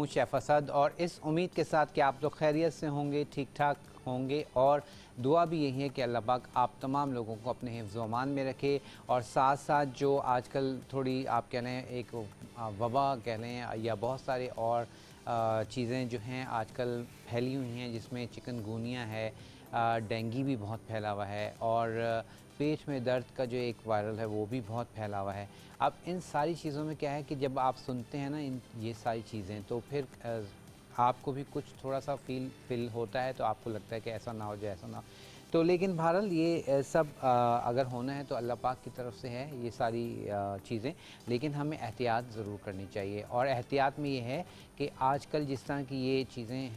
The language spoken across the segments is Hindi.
शेफ़ असद और इस उम्मीद के साथ कि आप लोग खैरियत से होंगे, ठीक ठाक होंगे और दुआ भी यही है कि अल्लाह पाक आप तमाम लोगों को अपने हिफ्ज़ व अमान में रखे। और साथ साथ जो आजकल थोड़ी आप कह लें एक वबा कह लें या बहुत सारे और चीज़ें जो हैं आजकल फैली हुई हैं, जिसमें चिकनगुनिया है, डेंगू भी बहुत फैला हुआ है और पेट में दर्द का जो एक वायरल है वो भी बहुत फैला हुआ है। अब इन सारी चीज़ों में क्या है कि जब आप सुनते हैं ना ये सारी चीज़ें, तो फिर आपको भी कुछ थोड़ा सा फील होता है, तो आपको लगता है कि ऐसा ना हो जाए, ऐसा ना हो। तो लेकिन बहरहाल ये सब अगर होना है तो अल्लाह पाक की तरफ से है ये सारी चीज़ें, लेकिन हमें एहतियात ज़रूर करनी चाहिए। और एहतियात में ये है कि आजकल जिस तरह की ये चीज़ें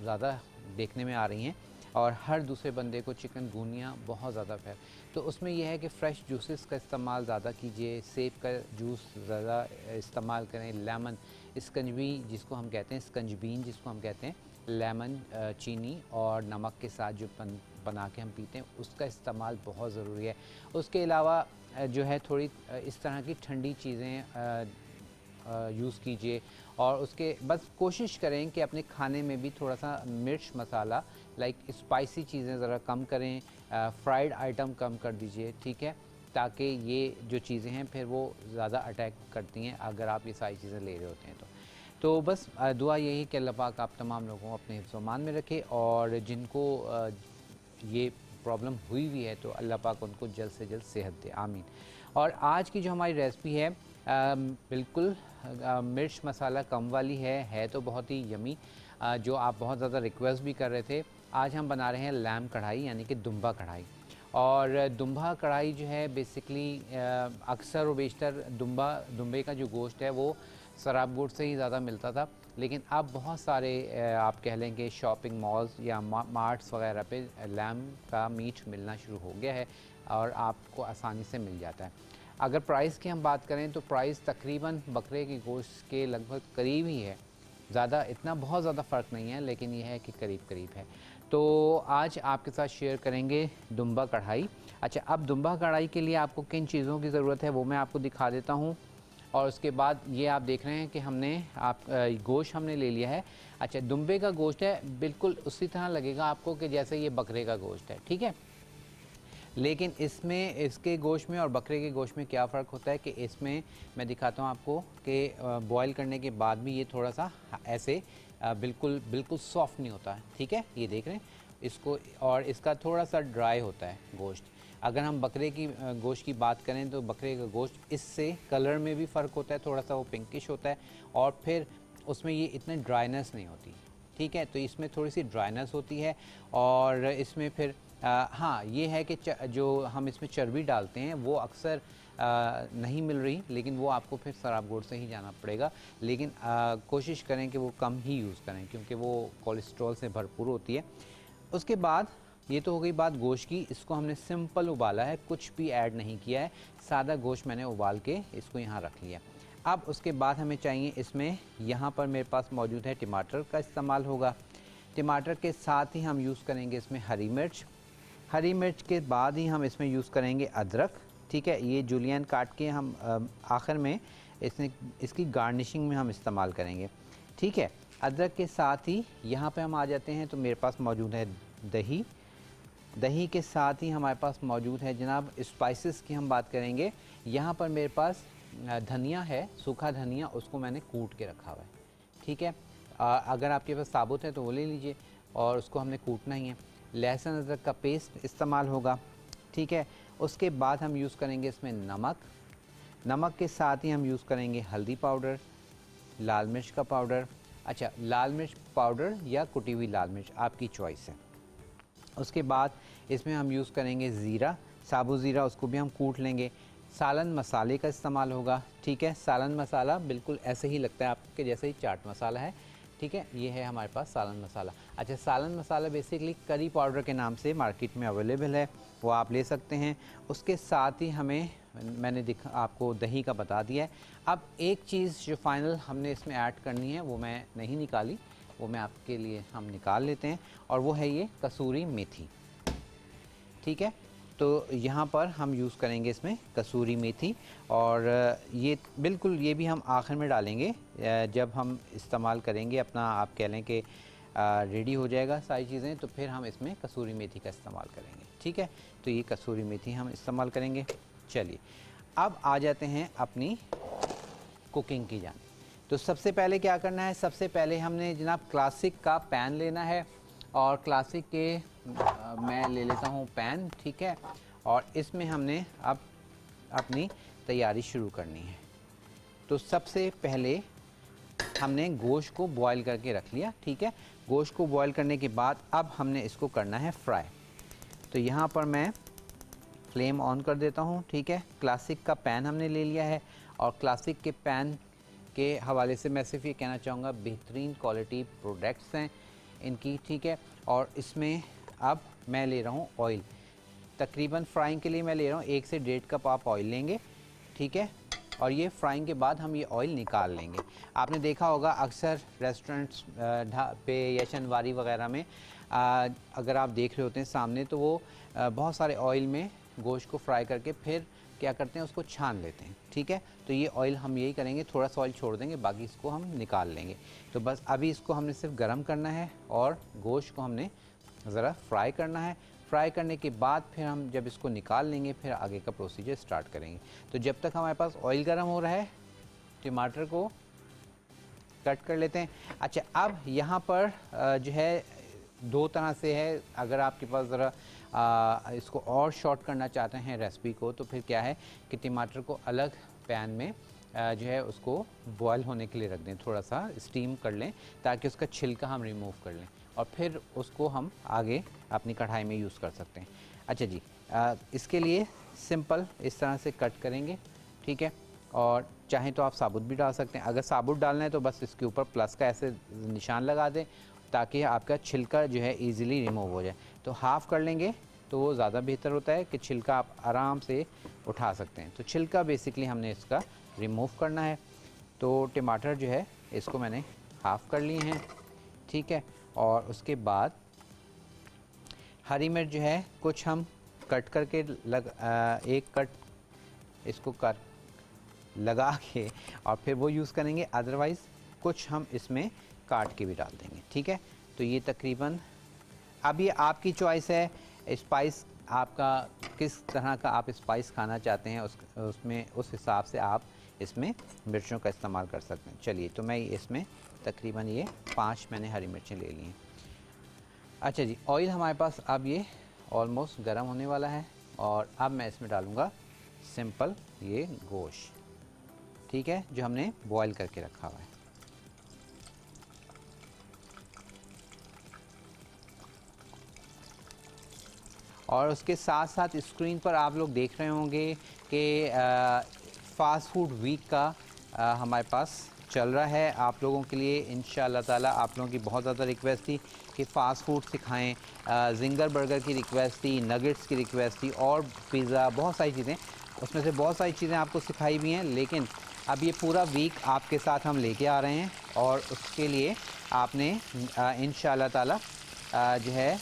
ज़्यादा देखने में आ रही हैं और हर दूसरे बंदे को चिकनगुनिया बहुत ज़्यादा फैल, तो उसमें यह है कि फ़्रेश जूसेस का इस्तेमाल ज़्यादा कीजिए, सेब का जूस ज़्यादा इस्तेमाल करें, लेमन, स्कंजबी जिसको हम कहते हैं, स्कंजबीन जिसको हम कहते हैं, लेमन, चीनी और नमक के साथ जो बना के हम पीते हैं, उसका इस्तेमाल बहुत ज़रूरी है। उसके अलावा जो है थोड़ी इस तरह की ठंडी चीज़ें यूज़ कीजिए और उसके बस कोशिश करें कि अपने खाने में भी थोड़ा सा मिर्च मसाला लाइक स्पाइसी चीज़ें ज़रा कम करें, फ्राइड आइटम कम कर दीजिए, ठीक है, ताकि ये जो चीज़ें हैं फिर वो ज़्यादा अटैक करती हैं अगर आप ये सारी चीज़ें ले रहे होते हैं तो बस दुआ यही कि अल्लाह पाक आप तमाम लोगों को अपने हिफ्ज़-ओ-अमान में रखे और जिनको ये प्रॉब्लम हुई हुई है तो अल्लाह पाक उनको जल्द से जल्द सेहत दे, आमीन। और आज की जो हमारी रेसिपी है बिल्कुल मिर्च मसाला कम वाली है तो बहुत ही यमी, जो आप बहुत ज़्यादा रिक्वेस्ट भी कर रहे थे। आज हम बना रहे हैं लैम कढ़ाई यानी कि दुम्बा कढ़ाई। और दुम्बा कढ़ाई जो है बेसिकली अक्सर व बेशतर दुम्बे का जो गोश्त है वो सराबगोट से ही ज़्यादा मिलता था, लेकिन अब बहुत सारे आप कह लें कि शॉपिंग मॉल्स या मार्ट्स वगैरह पे लैम का मीट मिलना शुरू हो गया है और आपको आसानी से मिल जाता है। अगर प्राइस की हम बात करें तो प्राइस तकरीबन बकरे के गोश्त के लगभग करीब ही है, ज़्यादा इतना बहुत ज़्यादा फ़र्क नहीं है, लेकिन यह है कि करीब करीब है। तो आज आपके साथ शेयर करेंगे दुम्बा कढ़ाई। अच्छा, अब दुम्बा कढ़ाई के लिए आपको किन चीज़ों की ज़रूरत है वो मैं आपको दिखा देता हूँ। और उसके बाद ये आप देख रहे हैं कि हमने गोश्त हमने ले लिया है। अच्छा, दुम्बे का गोश्त है बिल्कुल उसी तरह लगेगा आपको कि जैसे ये बकरे का गोश्त है, ठीक है। लेकिन इसमें इसके गोश्त में और बकरे के गोश्त में क्या फ़र्क होता है कि इसमें मैं दिखाता हूँ आपको कि बॉईल करने के बाद भी ये थोड़ा सा ऐसे बिल्कुल सॉफ्ट नहीं होता है, ठीक है। ये देख रहे हैं इसको, और इसका थोड़ा सा ड्राई होता है गोश्त। अगर हम बकरे की गोश्त की बात करें तो बकरे का गोश्त इससे कलर में भी फ़र्क होता है, थोड़ा सा वो पिंकिश होता है और फिर उसमें ये इतनी ड्राइनेस नहीं होती, ठीक है। तो इसमें थोड़ी सी ड्राइनेस होती है और इसमें फिर हाँ ये है कि जो हम इसमें चर्बी डालते हैं वो अक्सर नहीं मिल रही, लेकिन वो आपको फिर सराबगोट से ही जाना पड़ेगा। लेकिन कोशिश करें कि वो कम ही यूज़ करें क्योंकि वो कोलेस्ट्रॉल से भरपूर होती है। उसके बाद ये तो हो गई बात गोश्त की। इसको हमने सिंपल उबाला है, कुछ भी ऐड नहीं किया है, सादा गोश्त मैंने उबाल के इसको यहाँ रख लिया। अब उसके बाद हमें चाहिए इसमें, यहाँ पर मेरे पास मौजूद है टमाटर का इस्तेमाल होगा। टमाटर के साथ ही हम यूज़ करेंगे इसमें हरी मिर्च। हरी मिर्च के बाद ही हम इसमें यूज़ करेंगे अदरक, ठीक है। ये जूलियन काट के हम आखिर में इसकी गार्निशिंग में हम इस्तेमाल करेंगे, ठीक है। अदरक के साथ ही यहाँ पे हम आ जाते हैं तो मेरे पास मौजूद है दही। दही के साथ ही हमारे पास मौजूद है जनाब स्पाइसेस की हम बात करेंगे। यहाँ पर मेरे पास धनिया है, सूखा धनिया, उसको मैंने कूट के रखा हुआ है, ठीक है। अगर आपके पास साबुत है तो वो ले लीजिए और उसको हमने कूटना ही है। लहसुन अदरक का पेस्ट इस्तेमाल होगा, ठीक है। उसके बाद हम यूज़ करेंगे इसमें नमक। नमक के साथ ही हम यूज़ करेंगे हल्दी पाउडर, लाल मिर्च का पाउडर। अच्छा, लाल मिर्च पाउडर या कुटी हुई लाल मिर्च आपकी चॉइस है। उसके बाद इसमें हम यूज़ करेंगे ज़ीरा, साबुत ज़ीरा, उसको भी हम कूट लेंगे। सालन मसाले का इस्तेमाल होगा, ठीक है। सालन मसाला बिल्कुल ऐसे ही लगता है आपके जैसे ही चाट मसाला है, ठीक है। ये है हमारे पास सालन मसाला। अच्छा, सालन मसाला बेसिकली करी पाउडर के नाम से मार्केट में अवेलेबल है, वो आप ले सकते हैं। उसके साथ ही हमें मैंने आपको दही का बता दिया है। अब एक चीज़ जो फाइनल हमने इसमें ऐड करनी है वो मैं नहीं निकाली, वो मैं आपके लिए हम निकाल लेते हैं, और वो है ये कसूरी मेथी, ठीक है। तो यहाँ पर हम यूज़ करेंगे इसमें कसूरी मेथी, और ये बिल्कुल ये भी हम आखिर में डालेंगे जब हम इस्तेमाल करेंगे अपना, आप कह लें कि रेडी हो जाएगा सारी चीज़ें, तो फिर हम इसमें कसूरी मेथी का इस्तेमाल करेंगे। ठीक है, तो ये कसूरी मेथी हम इस्तेमाल करेंगे। चलिए अब आ जाते हैं अपनी कुकिंग की जान। तो सबसे पहले क्या करना है, सबसे पहले हमने जनाब क्लासिक का पैन लेना है, और क्लासिक के मैं ले लेता हूँ पैन। ठीक है, और इसमें हमने अब अपनी तैयारी शुरू करनी है। तो सबसे पहले हमने गोश्त को बॉईल करके रख लिया। ठीक है, गोश्त को बॉईल करने के बाद अब हमने इसको करना है फ्राई। तो यहाँ पर मैं फ्लेम ऑन कर देता हूँ। ठीक है, क्लासिक का पैन हमने ले लिया है, और क्लासिक के पैन के हवाले से मैं सिर्फ ये कहना चाहूँगा बेहतरीन क्वालिटी प्रोडक्ट्स हैं इनकी। ठीक है, और इसमें अब मैं ले रहा हूँ ऑयल, तकरीबन फ्राइंग के लिए मैं ले रहा हूँ 1 से 1.5 कप आप ऑयल लेंगे। ठीक है, और ये फ्राइंग के बाद हम ये ऑयल निकाल लेंगे। आपने देखा होगा अक्सर रेस्टोरेंट्स पे या शनवारी वगैरह में अगर आप देख रहे होते हैं सामने, तो वो बहुत सारे ऑयल में गोश्त को फ्राई करके फिर क्या करते हैं, उसको छान लेते हैं। ठीक है, तो ये ऑयल हम यही करेंगे, थोड़ा सा ऑयल छोड़ देंगे, बाकी इसको हम निकाल लेंगे। तो बस अभी इसको हमने सिर्फ गर्म करना है और गोश्त को हमने ज़रा फ्राई करना है। फ्राई करने के बाद फिर हम जब इसको निकाल लेंगे फिर आगे का प्रोसीजर स्टार्ट करेंगे। तो जब तक हमारे पास ऑयल गर्म हो रहा है, टमाटर को कट कर लेते हैं। अच्छा, अब यहाँ पर जो है 2 तरह से है। अगर आपके पास ज़रा इसको और शॉर्ट करना चाहते हैं रेसिपी को, तो फिर क्या है कि टमाटर को अलग पैन में जो है उसको बॉयल होने के लिए रख दें, थोड़ा सा स्टीम कर लें ताकि उसका छिलका हम रिमूव कर लें, और फिर उसको हम आगे अपनी कढ़ाई में यूज़ कर सकते हैं। अच्छा जी, इसके लिए सिंपल इस तरह से कट करेंगे। ठीक है, और चाहें तो आप साबुत भी डाल सकते हैं। अगर साबुत डालना है तो बस इसके ऊपर प्लस का ऐसे निशान लगा दें ताकि आपका छिलका जो है ईज़िली रिमूव हो जाए। तो हाफ़ कर लेंगे तो वो ज़्यादा बेहतर होता है कि छिलका आप आराम से उठा सकते हैं। तो छिलका बेसिकली हमने इसका रिमूव करना है। तो टमाटर जो है इसको मैंने हाफ़ कर लिए हैं। ठीक है, और उसके बाद हरी मिर्च जो है कुछ हम कट करके एक कट इसको कर लगा के और फिर वो यूज़ करेंगे, अदरवाइज़ कुछ हम इसमें काट के भी डाल देंगे। ठीक है, तो ये तकरीबन अब ये आपकी चॉइस है, स्पाइस आपका किस तरह का आप स्पाइस खाना चाहते हैं उसमें उस हिसाब से आप इसमें मिर्चों का इस्तेमाल कर सकते हैं। चलिए, तो मैं इसमें तकरीबन ये 5 मैंने हरी मिर्चें ले ली हैं। अच्छा जी, ऑयल हमारे पास अब ये ऑलमोस्ट गर्म होने वाला है, और अब मैं इसमें डालूँगा सिंपल ये गोश्त। ठीक है, जो हमने बॉईल करके रखा हुआ है। और उसके साथ साथ स्क्रीन पर आप लोग देख रहे होंगे कि फ़ास्ट फूड वीक का हमारे पास चल रहा है। आप लोगों के लिए इंशाअल्लाह ताला आप लोगों की बहुत ज़्यादा रिक्वेस्ट थी कि फ़ास्ट फूड सिखाएं। जिंगर बर्गर की रिक्वेस्ट थी, नगेट्स की रिक्वेस्ट थी, और पिज़्ज़ा, बहुत सारी चीज़ें, उसमें से बहुत सारी चीज़ें आपको सिखाई भी हैं। लेकिन अब ये पूरा वीक आपके साथ हम लेके आ रहे हैं, और उसके लिए आपने इंशाअल्लाह ताला जो है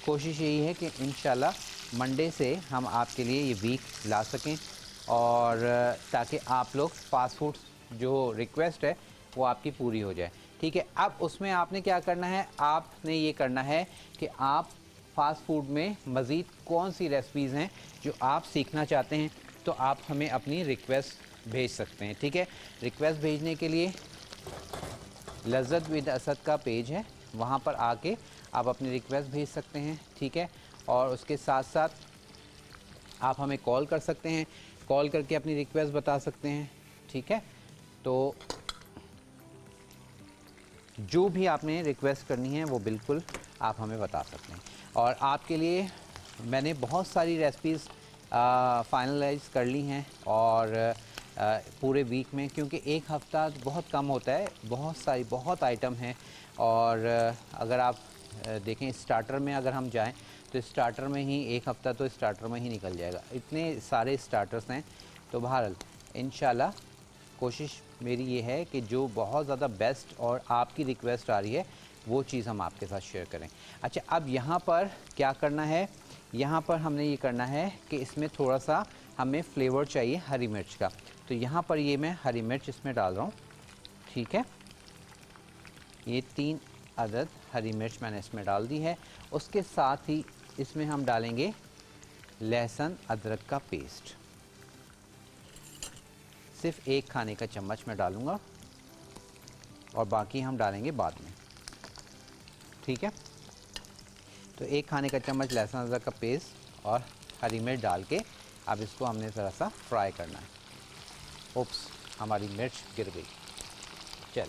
कोशिश यही है कि इंशाल्लाह मंडे से हम आपके लिए ये वीक ला सकें, और ताकि आप लोग फ़ास्ट फूड जो रिक्वेस्ट है वो आपकी पूरी हो जाए। ठीक है, अब उसमें आपने क्या करना है, आपने ये करना है कि आप फ़ास्ट फूड में मज़ीद कौन सी रेसिपीज़ हैं जो आप सीखना चाहते हैं, तो आप हमें अपनी रिक्वेस्ट भेज सकते हैं। ठीक है, रिक्वेस्ट भेजने के लिए लज़्ज़त विद असद का पेज है, वहाँ पर आके आप अपनी रिक्वेस्ट भेज सकते हैं। ठीक है, और उसके साथ साथ आप हमें कॉल कर सकते हैं, कॉल करके अपनी रिक्वेस्ट बता सकते हैं। ठीक है, तो जो भी आपने रिक्वेस्ट करनी है वो बिल्कुल आप हमें बता सकते हैं। और आपके लिए मैंने बहुत सारी रेसिपीज़ फाइनलाइज कर ली हैं, और पूरे वीक में, क्योंकि एक हफ़्ता बहुत कम होता है, बहुत आइटम हैं। और अगर आप देखें स्टार्टर में अगर हम जाएं तो स्टार्टर में ही एक हफ़्ता तो स्टार्टर में ही निकल जाएगा, इतने सारे स्टार्टर्स हैं। तो बहरहाल इंशाल्लाह कोशिश मेरी ये है कि जो बहुत ज़्यादा बेस्ट और आपकी रिक्वेस्ट आ रही है वो चीज़ हम आपके साथ शेयर करें। अच्छा, अब यहाँ पर क्या करना है, यहाँ पर हमने ये करना है कि इसमें थोड़ा सा हमें फ्लेवर चाहिए हरी मिर्च का, तो यहाँ पर ये मैं हरी मिर्च इसमें डाल रहा हूँ। ठीक है, ये 3 अदद हरी मिर्च मैंने इसमें डाल दी है। उसके साथ ही इसमें हम डालेंगे लहसुन अदरक का पेस्ट, सिर्फ 1 खाने का चम्मच मैं डालूँगा और बाकी हम डालेंगे बाद में। ठीक है, तो 1 खाने का चम्मच लहसुन अदरक का पेस्ट और हरी मिर्च डाल के अब इसको हमने ज़रा सा फ्राई करना है। ओप्स, हमारी मिर्च गिर गई। चल,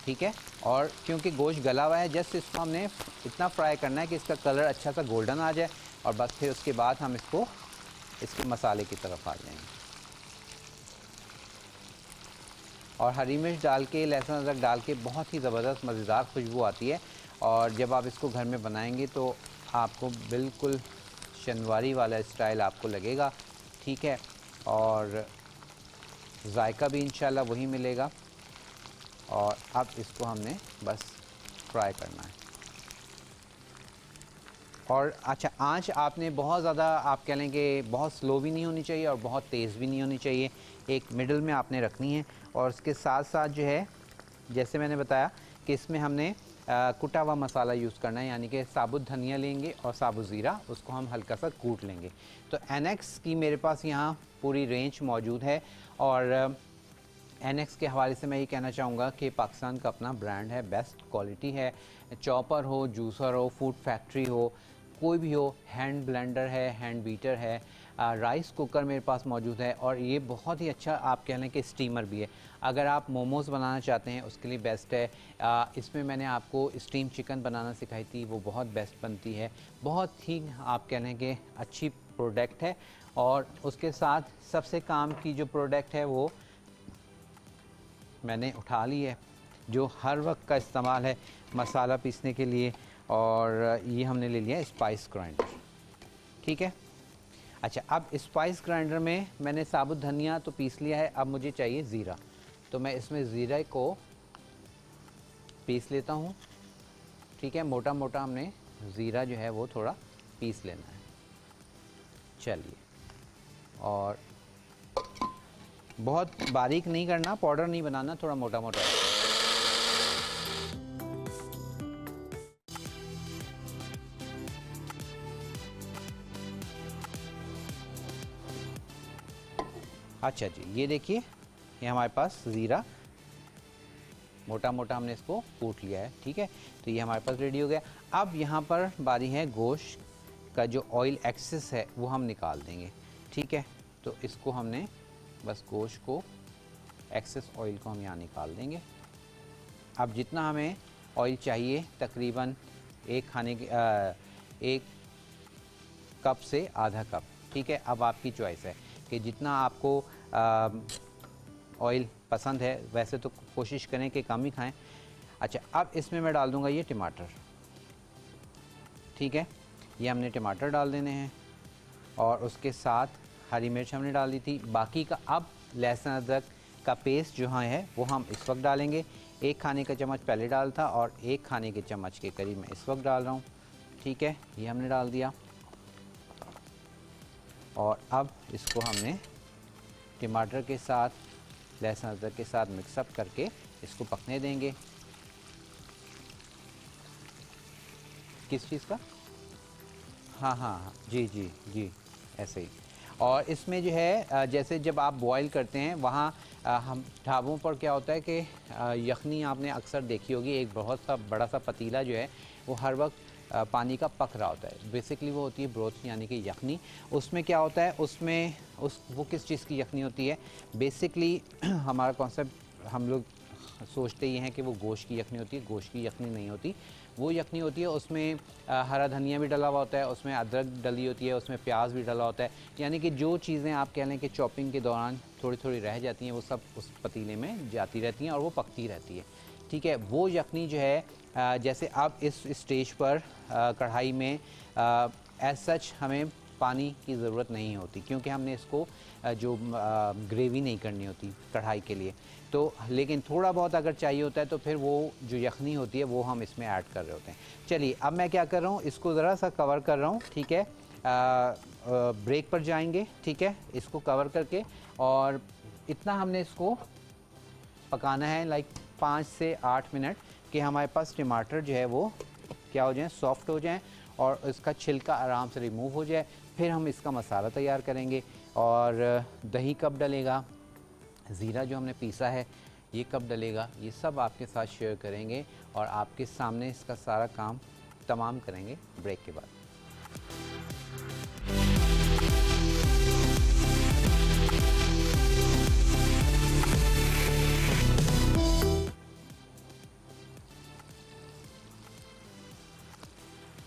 ठीक है, और क्योंकि गोश्त गला हुआ है, जस्ट इसको हमने इतना फ्राई करना है कि इसका कलर अच्छा सा गोल्डन आ जाए, और बस फिर उसके बाद हम इसको इसके मसाले की तरफ आ जाएंगे। और हरी मिर्च डाल के, लहसुन अदरक डाल के बहुत ही ज़बरदस्त मज़ेदार खुशबू आती है, और जब आप इसको घर में बनाएंगे तो आपको बिल्कुल शनवारी वाला स्टाइल आपको लगेगा। ठीक है, और जायका भी इंशाल्लाह वही मिलेगा। और अब इसको हमने बस फ्राई करना है। और अच्छा, आंच आपने बहुत ज़्यादा, आप कह लें कि बहुत स्लो भी नहीं होनी चाहिए और बहुत तेज़ भी नहीं होनी चाहिए, एक मिडल में आपने रखनी है। और उसके साथ साथ जो है, जैसे मैंने बताया कि इसमें हमने कुटा हुआ मसाला यूज़ करना है, यानी कि साबुत धनिया लेंगे और साबुत ज़ीरा, उसको हम हल्का सा कूट लेंगे। तो एनेक्स की मेरे पास यहाँ पूरी रेंज मौजूद है, और एनेक्स के हवाले से मैं ये कहना चाहूँगा कि पाकिस्तान का अपना ब्रांड है, बेस्ट क्वालिटी है। चॉपर हो, जूसर हो, फूड फैक्ट्री हो, कोई भी हो, हैंड ब्लेंडर है, हैंड बीटर है, राइस कुकर मेरे पास मौजूद है, और ये बहुत ही अच्छा आप कह लें कि स्टीमर भी है। अगर आप मोमोज़ बनाना चाहते हैं उसके लिए बेस्ट है। इसमें मैंने आपको स्टीम चिकन बनाना सिखाई थी, वो बहुत बेस्ट बनती है, बहुत ही आप कह लें कि अच्छी प्रोडक्ट है। और उसके साथ सबसे काम की जो प्रोडक्ट है वो मैंने उठा ली है, जो हर वक्त का इस्तेमाल है मसाला पीसने के लिए, और ये हमने ले लिया स्पाइस ग्राइंडर। ठीक है, अच्छा, अब स्पाइस ग्राइंडर में मैंने साबुत धनिया तो पीस लिया है, अब मुझे चाहिए ज़ीरा, तो मैं इसमें ज़ीरा को पीस लेता हूँ। ठीक है, मोटा मोटा हमने ज़ीरा जो है वो थोड़ा पीस लेना है। चलिए, और बहुत बारीक नहीं करना, पाउडर नहीं बनाना, थोड़ा मोटा मोटा। अच्छा जी, ये देखिए, ये हमारे पास ज़ीरा मोटा मोटा हमने इसको कूट लिया है। ठीक है, तो ये हमारे पास रेडी हो गया। अब यहाँ पर बारी है गोश्त का, जो ऑयल एक्सेस है वो हम निकाल देंगे। ठीक है, तो इसको हमने बस गोश्त को, एक्सेस ऑयल को हम यहाँ निकाल देंगे। अब जितना हमें ऑयल चाहिए, तकरीबन 1 कप से आधा कप। ठीक है, अब आपकी चॉइस है कि जितना आपको ऑयल पसंद है, वैसे तो कोशिश करें कि कम ही खाएं। अच्छा, अब इसमें मैं डाल दूंगा ये टमाटर। ठीक है, ये हमने टमाटर डाल देने हैं, और उसके साथ हरी मिर्च हमने डाल दी थी। बाकी का अब लहसुन अदरक का पेस्ट जो है वो हम इस वक्त डालेंगे। 1 खाने का चम्मच पहले डाल था, और 1 खाने के चम्मच के करीब मैं इस वक्त डाल रहा हूँ। ठीक है, ये हमने डाल दिया, और अब इसको हमने टमाटर के साथ, लहसुन अदरक के साथ मिक्सअप करके इसको पकने देंगे। किस चीज़ का? हाँ हाँ हाँ, जी जी जी, ऐसे ही। और इसमें जो है, जैसे जब आप बॉईल करते हैं, वहाँ हम ढाबों पर क्या होता है कि यखनी आपने अक्सर देखी होगी, एक बहुत सा बड़ा सा पतीला जो है वो हर वक्त पानी का पक रहा होता है। बेसिकली वो होती है ब्रोथ, यानी कि यखनी। उसमें क्या होता है, उसमें वो किस चीज़ की यखनी होती है? बेसिकली हमारा कॉन्सेप्ट, हम लोग सोचते ये हैं कि वो गोश्त की यखनी होती है, गोश्त की यखनी नहीं होती। वो यखनी होती है, उसमें हरा धनिया भी डला हुआ होता है, उसमें अदरक डली होती है, उसमें प्याज भी डला होता है, यानी कि जो चीज़ें आप कह लें कि चॉपिंग के दौरान थोड़ी थोड़ी रह जाती हैं, वो सब उस पतीले में जाती रहती हैं और वो पकती रहती है। ठीक है, वो यखनी जो है, जैसे अब इस स्टेज पर कढ़ाई में एज सच हमें पानी की ज़रूरत नहीं होती, क्योंकि हमने इसको जो ग्रेवी नहीं करनी होती कढ़ाई के लिए। तो लेकिन थोड़ा बहुत अगर चाहिए होता है तो फिर वो जो यखनी होती है वो हम इसमें ऐड कर रहे होते हैं। चलिए अब मैं क्या कर रहा हूँ, इसको ज़रा सा कवर कर रहा हूँ, ठीक है। ब्रेक पर जाएंगे, ठीक है, इसको कवर करके, और इतना हमने इसको पकाना है लाइक 5 से 8 मिनट, कि हमारे पास टमाटर जो है वो क्या हो जाए, सॉफ्ट हो जाए और इसका छिलका आराम से रिमूव हो जाए। फिर हम इसका मसाला तैयार करेंगे। और दही कब डलेगा, ज़ीरा जो हमने पीसा है ये कब डलेगा, ये सब आपके साथ शेयर करेंगे और आपके सामने इसका सारा काम तमाम करेंगे ब्रेक के बाद।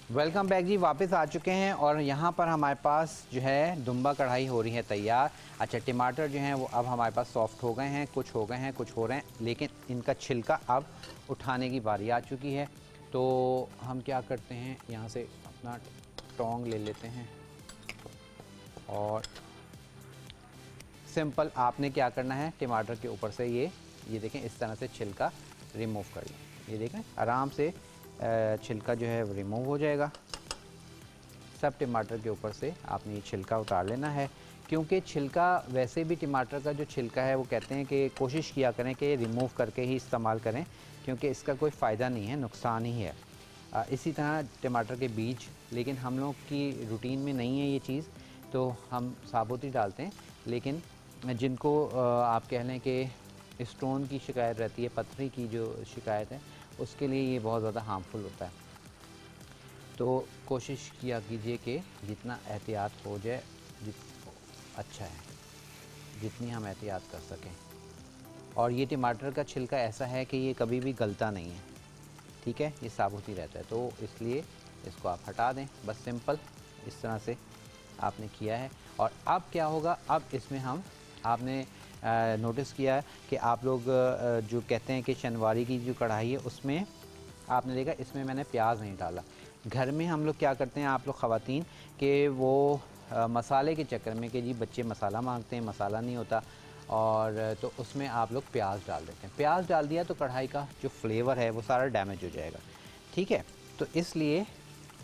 वेलकम बैक जी, वापस आ चुके हैं और यहाँ पर हमारे पास जो है दुम्बा कढ़ाई हो रही है तैयार। अच्छा, टमाटर जो हैं वो अब हमारे पास सॉफ्ट हो गए हैं, कुछ हो गए हैं, कुछ हो रहे हैं, लेकिन इनका छिलका अब उठाने की बारी आ चुकी है। तो हम क्या करते हैं, यहाँ से अपना टोंग ले लेते हैं और सिंपल आपने क्या करना है, टमाटर के ऊपर से ये देखें इस तरह से छिलका रिमूव कर लें। ये देखें आराम से छिलका जो है वो रिमूव हो जाएगा। सब टमाटर के ऊपर से आपने ये छिलका उतार लेना है, क्योंकि छिलका वैसे भी टमाटर का जो छिलका है वो कहते हैं कि कोशिश किया करें कि रिमूव करके ही इस्तेमाल करें, क्योंकि इसका कोई फ़ायदा नहीं है, नुकसान ही है। इसी तरह टमाटर के बीज, लेकिन हम लोग की रूटीन में नहीं है ये चीज़, तो हम साबुत ही डालते हैं। लेकिन जिनको आप कह लें कि स्टोन की शिकायत रहती है, पथरी की जो शिकायत है, उसके लिए ये बहुत ज़्यादा हार्मफुल होता है। तो कोशिश किया कीजिए कि जितना एहतियात हो जाए अच्छा है, जितनी हम एहतियात कर सकें। और ये टमाटर का छिलका ऐसा है कि ये कभी भी गलता नहीं है, ठीक है, ये साबुत ही रहता है, तो इसलिए इसको आप हटा दें। बस सिंपल इस तरह से आपने किया है। और अब क्या होगा, अब इसमें हम आपने नोटिस किया है कि आप लोग जो कहते हैं कि शनवारी की जो कढ़ाई है उसमें आपने देखा इसमें मैंने प्याज नहीं डाला। घर में हम लोग क्या करते हैं, आप लोग ख़वातीन, कि वो मसाले के चक्कर में कि जी बच्चे मसाला मांगते हैं, मसाला नहीं होता, और तो उसमें आप लोग प्याज डाल देते हैं। प्याज डाल दिया तो कढ़ाई का जो फ्लेवर है वो सारा डैमेज हो जाएगा, ठीक है। तो इसलिए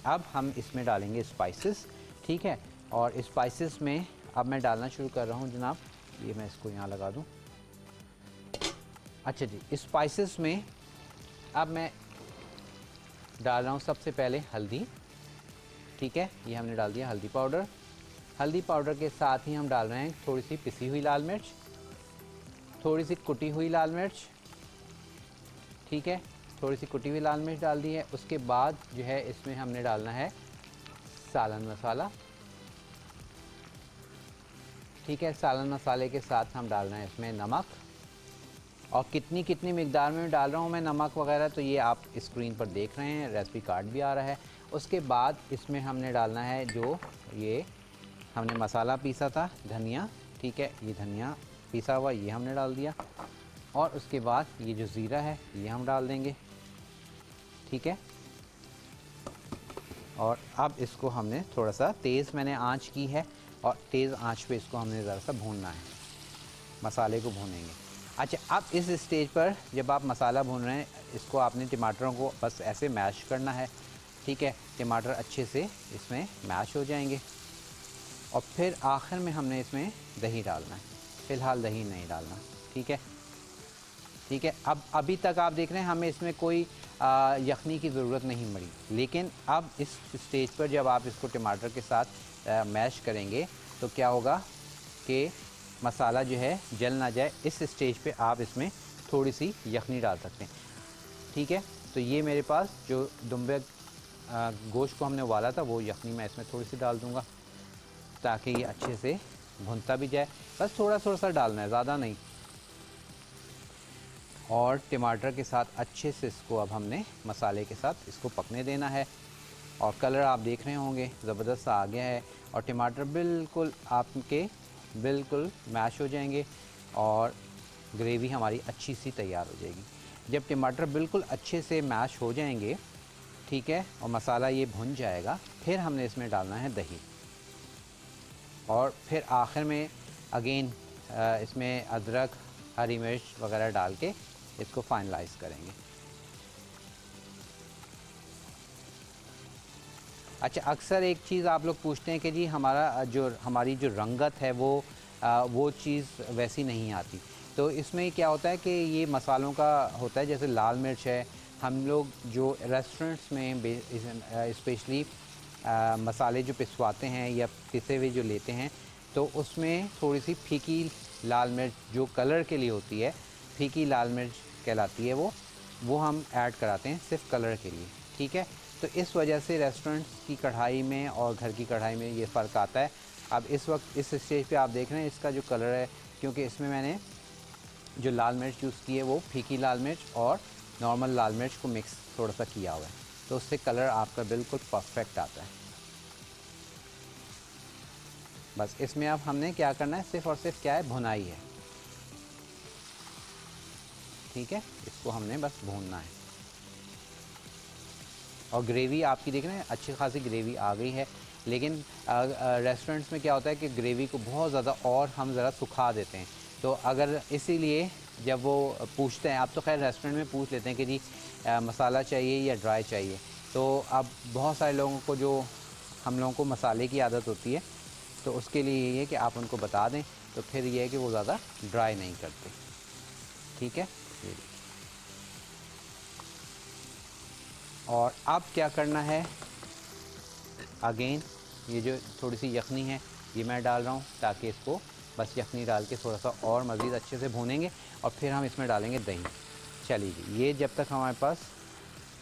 अब हम इसमें डालेंगे स्पाइसेस, ठीक है। और स्पाइसेस में अब मैं डालना शुरू कर रहा हूँ जनाब, ये मैं इसको यहाँ लगा दूँ। अच्छा जी, स्पाइसेस में अब मैं डाल रहा हूँ सबसे पहले हल्दी, ठीक है, ये हमने डाल दिया हल्दी पाउडर। हल्दी पाउडर के साथ ही हम डाल रहे हैं थोड़ी सी पिसी हुई लाल मिर्च, थोड़ी सी कुटी हुई लाल मिर्च, ठीक है, थोड़ी सी कुटी हुई लाल मिर्च डाल दी है। उसके बाद जो है इसमें हमने डालना है सालन मसाला, ठीक है। सालन मसाले के साथ हम डाल रहे हैं इसमें नमक, और कितनी कितनी मिकदार में डाल रहा हूँ मैं नमक वगैरह तो ये आप स्क्रीन पर देख रहे हैं, रेसिपी कार्ड भी आ रहा है। उसके बाद इसमें हमने डालना है जो ये हमने मसाला पीसा था, धनिया, ठीक है, ये धनिया पीसा हुआ ये हमने डाल दिया। और उसके बाद ये जो ज़ीरा है ये हम डाल देंगे, ठीक है। और अब इसको हमने थोड़ा सा तेज़ मैंने आंच की है, और तेज़ आंच पे इसको हमने ज़रा सा भूनना है, मसाले को भूनेंगे। अच्छा, अब इस स्टेज पर जब आप मसाला भून रहे हैं, इसको आपने टमाटरों को बस ऐसे मैश करना है, ठीक है। टमाटर अच्छे से इसमें मैश हो जाएंगे, और फिर आखिर में हमने इसमें दही डालना है। फ़िलहाल दही नहीं डालना, ठीक है, ठीक है। अब अभी तक आप देख रहे हैं हमें इसमें कोई यखनी की ज़रूरत नहीं पड़ी, लेकिन अब इस स्टेज पर जब आप इसको टमाटर के साथ मैश करेंगे तो क्या होगा कि मसाला जो है जल ना जाए। इस स्टेज पे आप इसमें थोड़ी सी यखनी डाल सकते हैं, ठीक है। तो ये मेरे पास जो दुम्बे गोश्त को हमने उबाला था वो यखनी मैं इसमें थोड़ी सी डाल दूँगा, ताकि ये अच्छे से भुनता भी जाए। बस थोड़ा थोड़ा सा डालना है, ज़्यादा नहीं। और टमाटर के साथ अच्छे से इसको अब हमने मसाले के साथ इसको पकने देना है। और कलर आप देख रहे होंगे ज़बरदस्त आ गया है, और टमाटर बिल्कुल आपके बिल्कुल मैश हो जाएंगे, और ग्रेवी हमारी अच्छी सी तैयार हो जाएगी। जब टमाटर बिल्कुल अच्छे से मैश हो जाएंगे, ठीक है, और मसाला ये भुन जाएगा, फिर हमने इसमें डालना है दही, और फिर आखिर में अगेन इसमें अदरक, हरी मिर्च वगैरह डाल के इसको फाइनलाइज करेंगे। अच्छा, अक्सर एक चीज़ आप लोग पूछते हैं कि जी हमारी जो रंगत है वो चीज़ वैसी नहीं आती। तो इसमें क्या होता है कि ये मसालों का होता है, जैसे लाल मिर्च है, हम लोग जो रेस्टोरेंट्स में स्पेशली मसाले जो पिसवाते हैं या पिसे हुए जो लेते हैं, तो उसमें थोड़ी सी फीकी लाल मिर्च जो कलर के लिए होती है, फीकी लाल मिर्च कहलाती है वो हम ऐड कराते हैं सिर्फ कलर के लिए, ठीक है। तो इस वजह से रेस्टोरेंट्स की कढ़ाई में और घर की कढ़ाई में ये फ़र्क आता है। अब इस वक्त इस स्टेज पे आप देख रहे हैं इसका जो कलर है, क्योंकि इसमें मैंने जो लाल मिर्च यूज़ की है वो फीकी लाल मिर्च और नॉर्मल लाल मिर्च को मिक्स थोड़ा सा किया हुआ है, तो उससे कलर आपका बिल्कुल परफेक्ट आता है। बस इसमें अब हमने क्या करना है, सिर्फ़ और सिर्फ क्या है, भुनाई है, ठीक है। इसको हमने बस भूनना है। और ग्रेवी आपकी देख रहे हैं अच्छी खासी ग्रेवी आ गई है, लेकिन रेस्टोरेंट्स में क्या होता है कि ग्रेवी को बहुत ज़्यादा और हम ज़रा सुखा देते हैं। तो अगर इसीलिए जब वो पूछते हैं, आप तो खैर रेस्टोरेंट में पूछ लेते हैं कि जी मसाला चाहिए या ड्राई चाहिए, तो अब बहुत सारे लोगों को जो हम लोगों को मसाले की आदत होती है, तो उसके लिए ये है कि आप उनको बता दें, तो फिर ये है कि वो ज़्यादा ड्राई नहीं करते, ठीक है। और अब क्या करना है, अगेन ये जो थोड़ी सी यखनी है ये मैं डाल रहा हूँ, ताकि इसको बस यखनी डाल के थोड़ा सा और मज़ीद अच्छे से भूनेंगे और फिर हम इसमें डालेंगे दही। चलिए जी, ये जब तक हमारे पास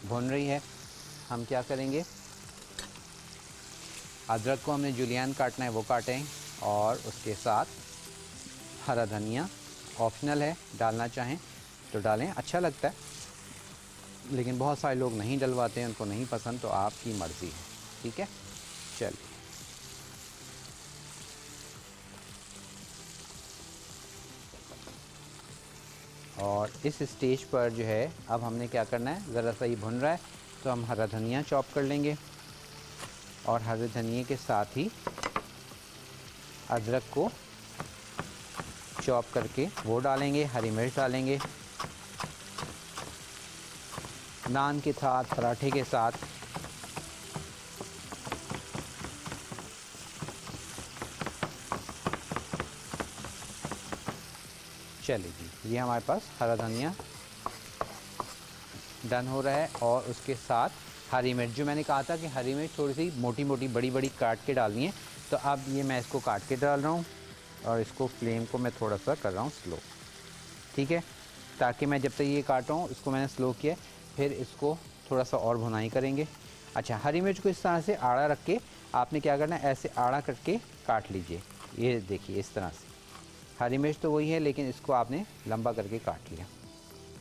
भुन रही है, हम क्या करेंगे, अदरक को हमने जुलियन काटना है वो काटें, और उसके साथ हरा धनिया ऑप्शनल है, डालना चाहें तो डालें, अच्छा लगता है, लेकिन बहुत सारे लोग नहीं डलवाते हैं, उनको नहीं पसंद, तो आपकी मर्ज़ी है, ठीक है। चलिए, और इस स्टेज पर जो है अब हमने क्या करना है, ज़रा सा ये भुन रहा है तो हम हरा धनिया चॉप कर लेंगे, और हरे धनिए के साथ ही अदरक को चॉप करके वो डालेंगे, हरी मिर्च डालेंगे, नान के साथ, पराठे के साथ चलेगी। ये हमारे पास हरा धनिया डन हो रहा है, और उसके साथ हरी मिर्च, जो मैंने कहा था कि हरी मिर्च थोड़ी सी मोटी मोटी बड़ी बड़ी काट के डालनी है, तो अब ये मैं इसको काट के डाल रहा हूँ, और इसको फ्लेम को मैं थोड़ा सा कर रहा हूँ स्लो, ठीक है, ताकि मैं जब तक ये काट रहा हूँ, इसको मैंने स्लो किया, फिर इसको थोड़ा सा और भुनाई करेंगे। अच्छा, हरी मिर्च को इस तरह से आड़ा रख के आपने क्या करना है, ऐसे आड़ा करके काट लीजिए, ये देखिए इस तरह से। हरी मिर्च तो वही है, लेकिन इसको आपने लंबा करके काट लिया,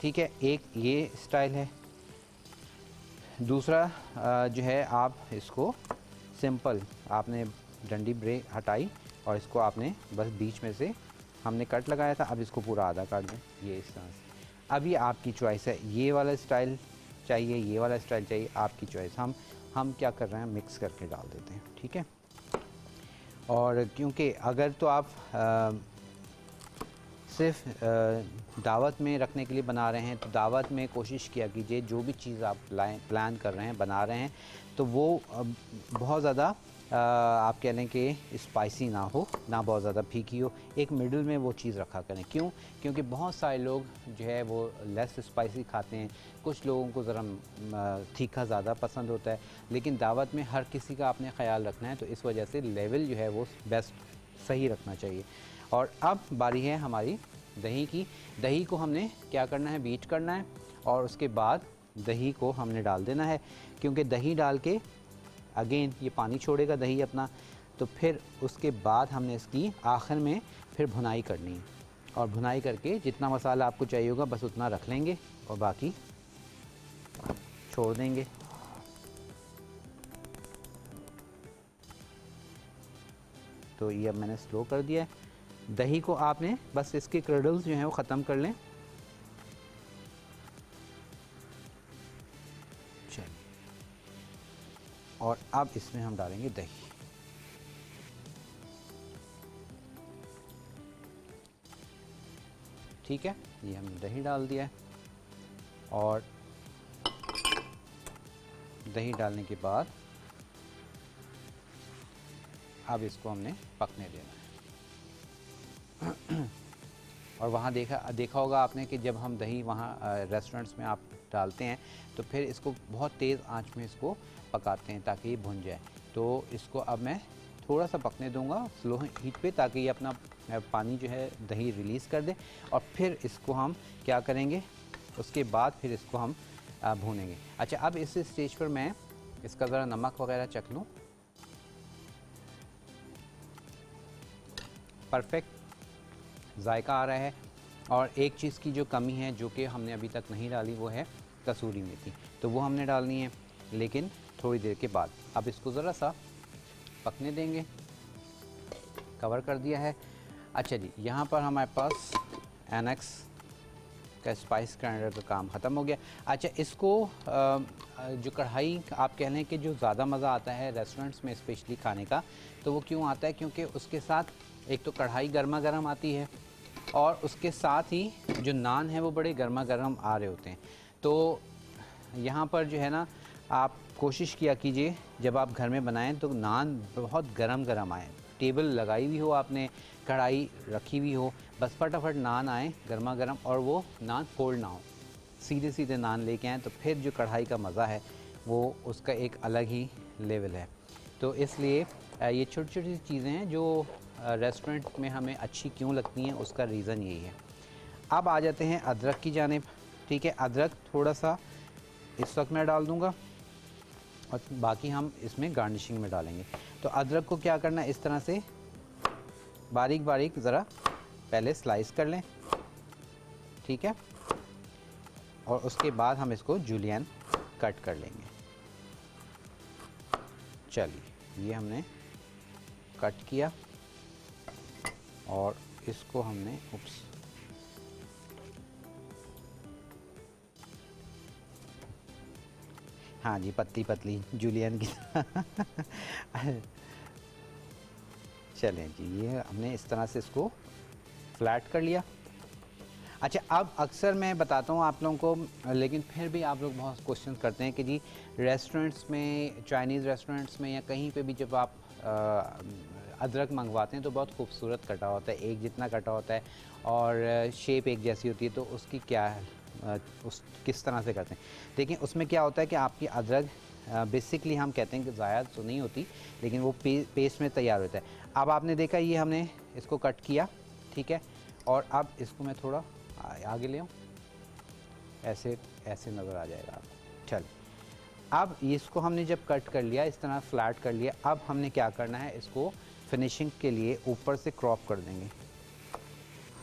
ठीक है। एक ये स्टाइल है। दूसरा जो है, आप इसको सिंपल आपने डंडी ब्रेक हटाई, और इसको आपने बस बीच में से हमने कट लगाया था, अब इसको पूरा आधा काट दें, ये इस तरह से। अब ये आपकी चॉइस है, ये वाला स्टाइल चाहिए, ये वाला स्टाइल चाहिए, आपकी चॉइस। हम क्या कर रहे हैं, मिक्स करके डाल देते हैं, ठीक है। और क्योंकि अगर तो आप सिर्फ दावत में रखने के लिए बना रहे हैं, तो दावत में कोशिश किया कीजिए जो भी चीज़ आप प्लान कर रहे हैं, बना रहे हैं, तो वो बहुत ज़्यादा आप कह लें कि स्पाइसी ना हो, ना बहुत ज़्यादा फीकी हो, एक मिडिल में वो चीज़ रखा करें। क्यों? क्योंकि बहुत सारे लोग जो है वो लेस स्पाइसी खाते हैं, कुछ लोगों को ज़रा तीखा ज़्यादा पसंद होता है, लेकिन दावत में हर किसी का आपने ख्याल रखना है, तो इस वजह से लेवल जो है वो बेस्ट सही रखना चाहिए। और अब बारी है हमारी दही की। दही को हमने क्या करना है, बीट करना है, और उसके बाद दही को हमने डाल देना है, क्योंकि दही डाल के अगेन ये पानी छोड़ेगा दही अपना, तो फिर उसके बाद हमने इसकी आखिर में फिर भुनाई करनी है, और भुनाई करके जितना मसाला आपको चाहिए होगा बस उतना रख लेंगे, और बाकी छोड़ देंगे। तो ये अब मैंने स्लो कर दिया है। दही को आपने बस इसके क्रडल्स जो हैं वो ख़त्म कर लें। चलिए, और अब इसमें हम डालेंगे दही। ठीक है, ये हमने दही डाल दिया है और दही डालने के बाद अब इसको हमने पकने देना है। और वहाँ देखा होगा आपने कि जब हम दही वहाँ रेस्टोरेंट्स में आप डालते हैं तो फिर इसको बहुत तेज़ आंच में इसको पकाते हैं ताकि ये भुन जाए। तो इसको अब मैं थोड़ा सा पकने दूंगा स्लो हीट पे, ताकि ये अपना पानी जो है दही रिलीज़ कर दे। और फिर इसको हम क्या करेंगे, उसके बाद फिर इसको हम भूनेंगे। अच्छा, अब इस स्टेज पर मैं इसका ज़रा नमक वगैरह चख लूँ। परफेक्ट जायका आ रहा है। और एक चीज़ की जो कमी है जो कि हमने अभी तक नहीं डाली वो है कसूरी मेथी, तो वो हमने डालनी है लेकिन थोड़ी देर के बाद। अब इसको ज़रा सा पकने देंगे, कवर कर दिया है। अच्छा जी, यहाँ पर हमारे पास एनेक्स का स्पाइस ग्राइंडर का काम ख़त्म हो गया। अच्छा, इसको जो कढ़ाई आप कह लें कि जो ज़्यादा मज़ा आता है रेस्टोरेंट्स में स्पेशली खाने का, तो वो क्यों आता है, क्योंकि उसके साथ एक तो कढ़ाई गर्मा गर्म आती है और उसके साथ ही जो नान है वो बड़े गर्मा गर्म आ रहे होते हैं। तो यहाँ पर जो है ना, आप कोशिश किया कीजिए जब आप घर में बनाएं तो नान बहुत गरम गरम आए। टेबल लगाई हुई हो आपने, कढ़ाई रखी हुई हो, बस फटाफट नान आए गर्मा गर्म और वो नान फोल्ड ना हो, सीधे सीधे नान लेके आएँ, तो फिर जो कढ़ाई का मज़ा है वो उसका एक अलग ही लेवल है। तो इसलिए ये छोटी छोटी चीज़ें हैं जो रेस्टोरेंट में हमें अच्छी क्यों लगती हैं, उसका रीज़न यही है। अब आ जाते हैं अदरक की जानिब। ठीक है, अदरक थोड़ा सा इस वक्त मैं डाल दूंगा और बाकी हम इसमें गार्निशिंग में डालेंगे। तो अदरक को क्या करना है, इस तरह से बारीक बारीक ज़रा पहले स्लाइस कर लें। ठीक है, और उसके बाद हम इसको जूलियन कट कर लेंगे। चलिए, ये हमने कट किया और इसको हमने हाँ जी, पतली पतली जूलियन की चलें जी, ये हमने इस तरह से इसको फ्लैट कर लिया। अच्छा, अब अक्सर मैं बताता हूँ आप लोगों को, लेकिन फिर भी आप लोग बहुत क्वेश्चन करते हैं कि जी रेस्टोरेंट्स में, चाइनीज़ रेस्टोरेंट्स में या कहीं पे भी जब आप अदरक मंगवाते हैं तो बहुत खूबसूरत कटा होता है, एक जितना कटा होता है और शेप एक जैसी होती है, तो उसकी क्या है, उस किस तरह से करते हैं। देखिए, उसमें क्या होता है कि आपकी अदरक बेसिकली हम कहते हैं कि ज़ाया तो नहीं होती, लेकिन वो पेस्ट में तैयार होता है। अब आपने देखा ये हमने इसको कट किया, ठीक है, और अब इसको मैं थोड़ा आगे ले आऊँ, ऐसे ऐसे नज़र आ जाएगा आपको। चल, अब इसको हमने जब कट कर लिया, इस तरह फ्लैट कर लिया, अब हमने क्या करना है, इसको फिनिशिंग के लिए ऊपर से क्रॉप कर देंगे।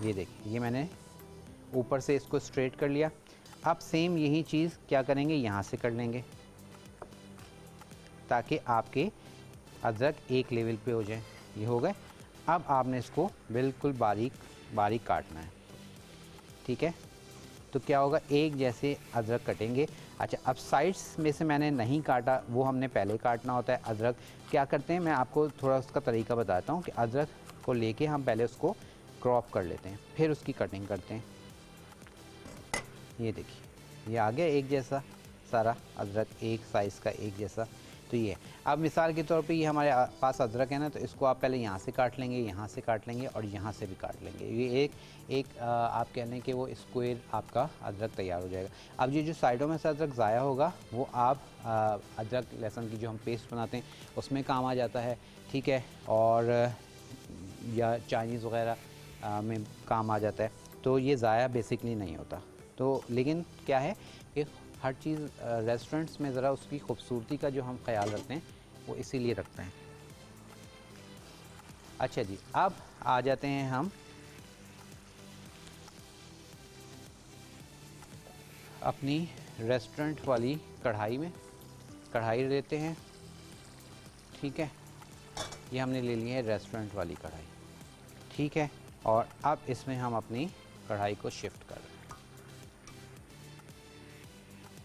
ये देखिए, ये मैंने ऊपर से इसको स्ट्रेट कर लिया। अब सेम यही चीज़ क्या करेंगे, यहाँ से कर लेंगे ताकि आपके अदरक एक लेवल पे हो जाए। ये हो गए। अब आपने इसको बिल्कुल बारीक बारीक काटना है। ठीक है, तो क्या होगा, एक जैसे अदरक कटेंगे। अच्छा, अब साइड्स में से मैंने नहीं काटा, वो हमने पहले काटना होता है। अदरक क्या करते हैं, मैं आपको थोड़ा उसका तरीका बताता हूँ कि अदरक को लेके हम पहले उसको क्रॉप कर लेते हैं, फिर उसकी कटिंग करते हैं। ये देखिए, ये आ गया एक जैसा सारा अदरक, एक साइज़ का एक जैसा। तो ये अब मिसाल के तौर पे ये हमारे पास अदरक है ना, तो इसको आप पहले यहाँ से काट लेंगे, यहाँ से काट लेंगे और यहाँ से भी काट लेंगे। ये एक आप कह लें कि वो स्क्वायर आपका अदरक तैयार हो जाएगा। अब ये जो साइडों में से अदरक ज़ाया होगा वो आप अदरक लहसुन की जो हम पेस्ट बनाते हैं उसमें काम आ जाता है। ठीक है, और या चाइनीज़ वगैरह में काम आ जाता है। तो ये ज़ाया बेसिकली नहीं होता। तो लेकिन क्या है कि हर चीज़ रेस्टोरेंट्स में ज़रा उसकी खूबसूरती का जो हम ख्याल रखते हैं वो इसीलिए रखते हैं। अच्छा जी, अब आ जाते हैं हम अपनी रेस्टोरेंट वाली कढ़ाई में। कढ़ाई लेते हैं, ठीक है, ये हमने ले ली है रेस्टोरेंट वाली कढ़ाई। ठीक है, और अब इसमें हम अपनी कढ़ाई को शिफ्ट कर रहे हैं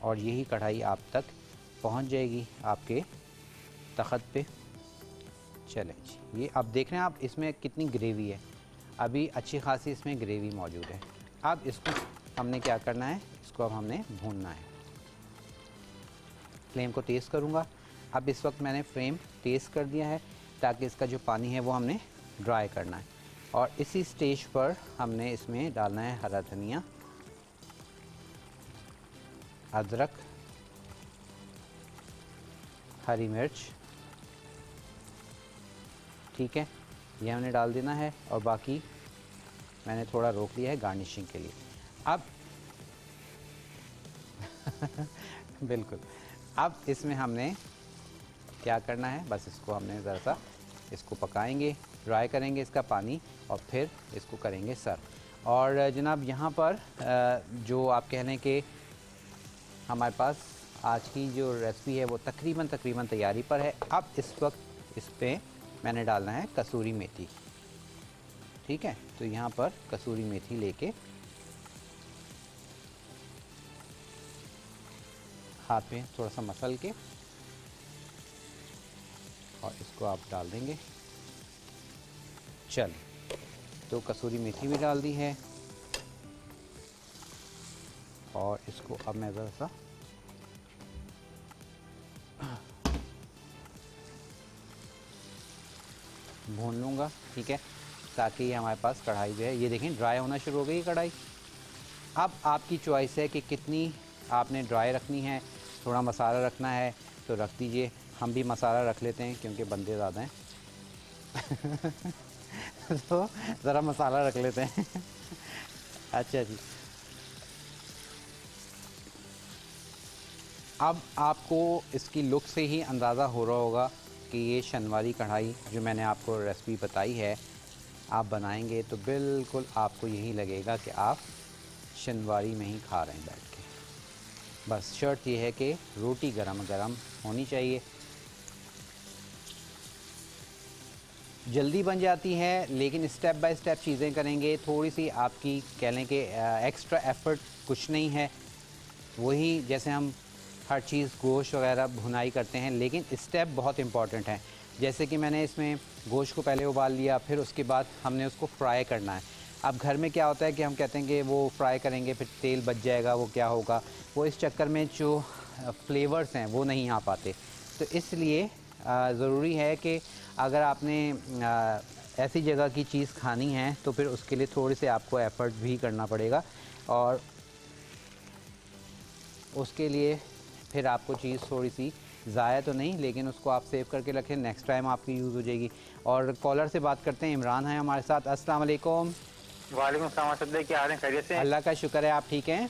और यही कढ़ाई आप तक पहुंच जाएगी आपके तख़्त पे। चलें जी, ये अब देख रहे हैं आप इसमें कितनी ग्रेवी है, अभी अच्छी खासी इसमें ग्रेवी मौजूद है। अब इसको हमने क्या करना है, इसको अब हमने भूनना है। फ्लेम को तेज़ करूँगा। अब इस वक्त मैंने फ्लेम तेज़ कर दिया है ताकि इसका जो पानी है वो हमने ड्राई करना है। और इसी स्टेज पर हमने इसमें डालना है हरा धनिया, अदरक, हरी मिर्च, ठीक है, ये हमने डाल देना है। और बाकी मैंने थोड़ा रोक लिया है गार्निशिंग के लिए। अब बिल्कुल, अब इसमें हमने क्या करना है, बस इसको हमने ज़रा सा इसको पकाएंगे, ड्राई करेंगे इसका पानी और फिर इसको करेंगे सर्व। और जनाब यहाँ पर जो आप कह लें कि हमारे पास आज की जो रेसिपी है वो तकरीबन तैयारी पर है। अब इस वक्त इस पर मैंने डालना है कसूरी मेथी, ठीक है। तो यहाँ पर कसूरी मेथी लेके हाथ में थोड़ा सा मसल के और इसको आप डाल देंगे। चल, तो कसूरी मेथी भी डाल दी है और इसको अब मैं ज़रा सा भून लूँगा, ठीक है, ताकि ये हमारे पास कढ़ाई जो है ये देखें ड्राई होना शुरू हो गई कढ़ाई। अब आपकी चॉइस है कि कितनी आपने ड्राई रखनी है, थोड़ा मसाला रखना है तो रख दीजिए। हम भी मसाला रख लेते हैं क्योंकि बंदे ज़्यादा हैं तो ज़रा मसाला रख लेते हैं अच्छा जी। अब आपको इसकी लुक से ही अंदाज़ा हो रहा होगा कि ये शनवारी कढ़ाई जो मैंने आपको रेसिपी बताई है, आप बनाएंगे तो बिल्कुल आपको यही लगेगा कि आप शनवारी में ही खा रहे हैं बैठ के। बस शर्त ये है कि रोटी गरम गरम होनी चाहिए। जल्दी बन जाती है लेकिन स्टेप बाय स्टेप चीज़ें करेंगे, थोड़ी सी आपकी कह लें कि एक्स्ट्रा एफ़र्ट कुछ नहीं है। वही जैसे हम हर चीज़ गोश्त वगैरह भुनाई करते हैं, लेकिन स्टेप बहुत इम्पॉर्टेंट है। जैसे कि मैंने इसमें गोश्त को पहले उबाल लिया, फिर उसके बाद हमने उसको फ्राई करना है। अब घर में क्या होता है कि हम कहते हैं कि वो फ्राई करेंगे फिर तेल बच जाएगा, वो क्या होगा, वो इस चक्कर में जो फ्लेवर्स हैं वो नहीं आ पाते। तो इसलिए ज़रूरी है कि अगर आपने ऐसी जगह की चीज़ खानी है तो फिर उसके लिए थोड़ी से आपको एफ़र्ट भी करना पड़ेगा और उसके लिए फिर आपको चीज़ थोड़ी सी ज़ाया तो नहीं, लेकिन उसको आप सेव करके रखें, नेक्स्ट टाइम आपकी यूज़ हो जाएगी। और कॉलर से बात करते हैं, इमरान है हमारे साथ। अस्सलाम वालेकुम। वालेकुम अस्सलाम असद भाई, क्या हाल है, खैरियत से? अल्लाह का शुक्र है, आप ठीक हैं?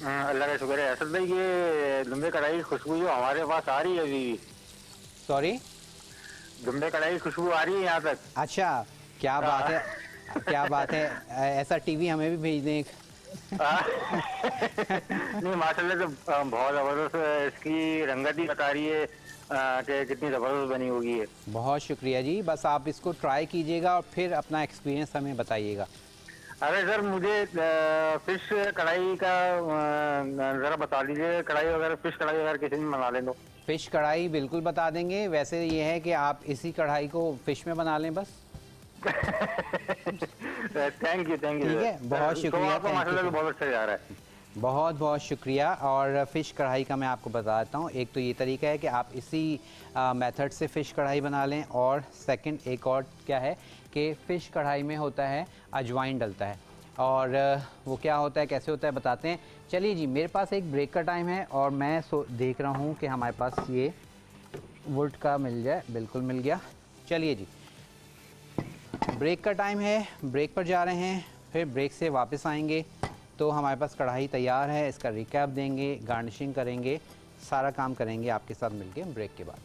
अल्लाह का शुक्र है। असद भाई, ये दुम्बे कढ़ाई की खुशबू जो हमारे पास आ रही है अभी, सॉरी, दुम्बे कढ़ाई की खुशबू आ रही है यहाँ तक। अच्छा, क्या बात है, क्या बात है। ऐसा टीवी हमें भी भेज दें एक। नहीं माशाल्लाह, तो बहुत ज़बरदस्त इसकी रंगत ही बता रही है कि कितनी ज़बरदस्त बनी होगी है। बहुत शुक्रिया जी, बस आप इसको ट्राई कीजिएगा और फिर अपना एक्सपीरियंस हमें बताइएगा। अरे सर, मुझे फिश कढ़ाई का ज़रा बता दीजिए। कढ़ाई वगैरह, फिश कढ़ाई वगैरह किसी में बना लें तो। फ़िश कढ़ाई बिल्कुल बता देंगे। वैसे ये है कि आप इसी कढ़ाई को फ़िश में बना लें बस। थैंक यू ठीक है, बहुत शुक्रिया। आपका माशाल्लाह तो बहुत अच्छा जा रहा है। बहुत बहुत शुक्रिया। और फ़िश कढ़ाई का मैं आपको बताता हूँ। एक तो ये तरीका है कि आप इसी मेथड से फ़िश कढ़ाई बना लें, और सेकंड एक और क्या है कि फ़िश कढ़ाई में होता है अजवाइन डलता है, और वो क्या होता है, कैसे होता है, बताते हैं। चलिए जी, मेरे पास एक ब्रेक का टाइम है और मैं देख रहा हूँ कि हमारे पास ये वुड का मिल जाए। बिल्कुल मिल गया। चलिए जी, ब्रेक का टाइम है, ब्रेक पर जा रहे हैं, फिर ब्रेक से वापस आएंगे तो हमारे पास कढ़ाई तैयार है। इसका रिकैप देंगे, गार्निशिंग करेंगे, सारा काम करेंगे आपके साथ मिलके ब्रेक के बाद।